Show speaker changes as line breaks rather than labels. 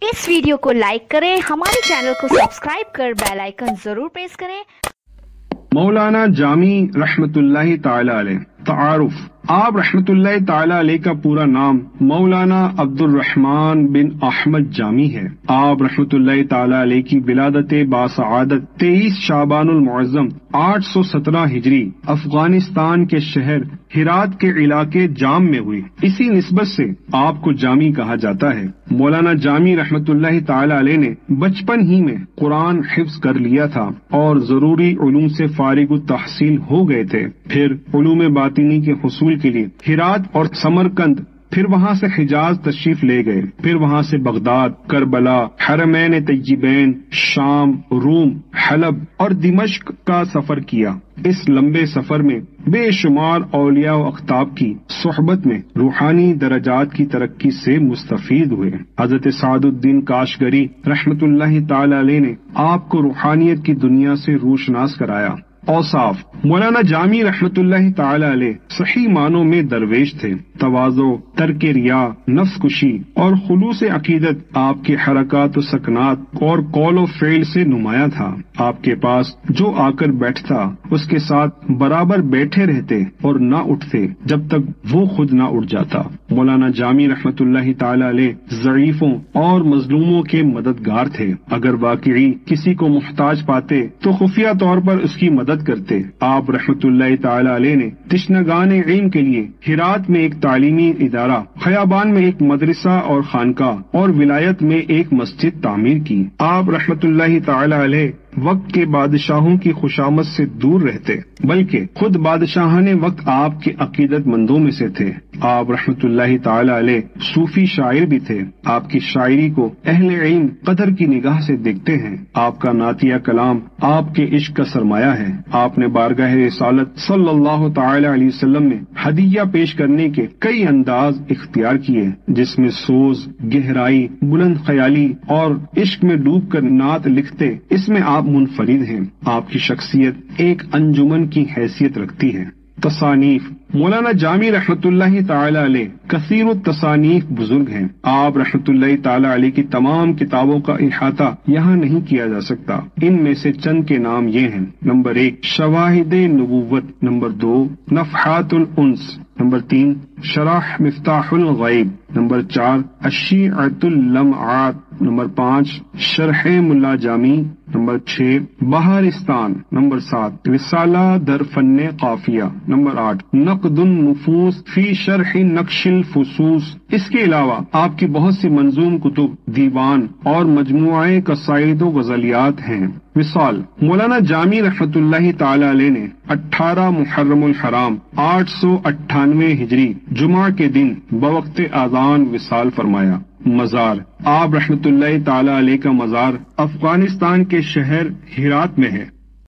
इस वीडियो को लाइक करें, हमारे चैनल को सब्सक्राइब कर बेल आइकन जरूर प्रेस करें।
मौलाना जामी रहमतुल्लाहि ताला अलैह। तारुफ। आप रहमतुल्लाहि ताला अलैह का पूरा नाम मौलाना अब्दुल रहमान बिन अहमद जामी है। आप रहमतुल्लाहि ताला अलैह की विलादत बासआदत 23 शाबानुल मुअज्जम 817 हिजरी अफगानिस्तान के शहर हिरात के इलाके जाम में हुई। इसी निस्बत से आपको जामी कहा जाता है। मौलाना जामी रहमतुल्लाहि ताला अलैह ने बचपन ही में कुरान हिफ्ज कर लिया था और जरूरी उलूम से फारिग तहसील हो गए थे। फिर उलूम बातिनी के हुसूल के लिए हिरात और समरकंद, फिर वहाँ से हिजाज तशरीफ ले गए। फिर वहाँ से बगदाद, करबला, हरमैन तय्यबैन, शाम, रूम, हलब और दिमश्क का सफर किया। इस लंबे सफर में बेशुमार औलिया व अख्ताब की सोहबत में रूहानी दरजात की तरक्की से मुस्तफीद हुए। हजरत सादुद्दीन काशगरी रहमतुल्लाहि ताला अलैह ने आपको रूहानियत की दुनिया से रोशनास कराया। औसाफ। मौलाना जामी रहमतुल्लाहि ताला अलैह सही मानों में दरवेश थे। तवाज़ो, तर्क रिया, नफ्स कुशी और खुलूस अकीदत आपके हरकत सकनात और कौल व फेल से नुमाया था। आपके पास जो आकर बैठता उसके साथ बराबर बैठे रहते और न उठते जब तक वो खुद न उठ जाता। मौलाना जामी रहमतुल्लाहि ताला अलैह ज़ईफों और मजलूमों के मददगार थे। अगर वाकई किसी को मुहताज पाते तो खुफिया तौर पर उसकी मदद करते। आप रहमतुल्लाहि ताला अलैह ने तिश्नगान इल्म के लिए हिरात में एक तालीमी इदारा, खयाबान में एक मदरसा और खानका और विलायत में एक मस्जिद तामीर की। आप रहमतुल्लाहि ताला अलैह वक्त के बादशाहों की खुशामद से दूर रहते, बल्कि खुद बादशाहाने वक्त आपके अकीदतमंदों में से थे। आप रहमतुल्लाहि ताला अलैह सूफी शायर भी थे। आपकी शायरी को अहले इल्म कदर की निगाह से देखते हैं। आपका नातिया कलाम आपके इश्क का सरमाया है। आपने बारगाह रिसालत सल्लल्लाहु ताला अलैहि वसल्लम में हदिया पेश करने के कई अंदाज इख्तियार किए, जिसमें सोज, गहराई, बुलंद ख्याली और इश्क में डूब कर नात लिखते, इसमें आप मुनफरिद हैं। आपकी शख्सियत एक अंजुमन की हैसियत रखती है। तसानीफ। मौलाना जामी रहमतुल्लाहि ताला अलैह कसीर तसानीफ बुजुर्ग हैं। आप रहमतुल्लाहि ताला अलैह की तमाम किताबों का इहाता यहाँ नहीं किया जा सकता। इनमें से चंद के नाम ये हैं। नंबर 1 शवाहिदे नबुव्वत, नंबर 2 नफ़हातुल उन्स, नंबर 3 शरह मिफ्ताहुल गैब, नंबर 4 अश्शीअतुल लमआत, नंबर 5 शरह मुल्ला जामी, नंबर 6 बहारिस्तान, नंबर 7 रिसाला दर फन्ने काफिया, नंबर 8 नक़दुन नुफूस फी शरह नक्शिल फुसूस। इसके अलावा आपकी बहुत सी मंजूम कुतुब, दीवान और मजमुआए कसाइद व गज़लियात हैं। विसाल। मौलाना जामी रहमतुल्लाहि ताला अलैह ने 18 मुहर्रमुल हराम 898 हिजरी जुमा के दिन बवक्त आज़ान विसाल फरमाया। मजार। आप रहमतुल्लाहि ताला अलैह का मजार अफगानिस्तान के शहर हिरात में है।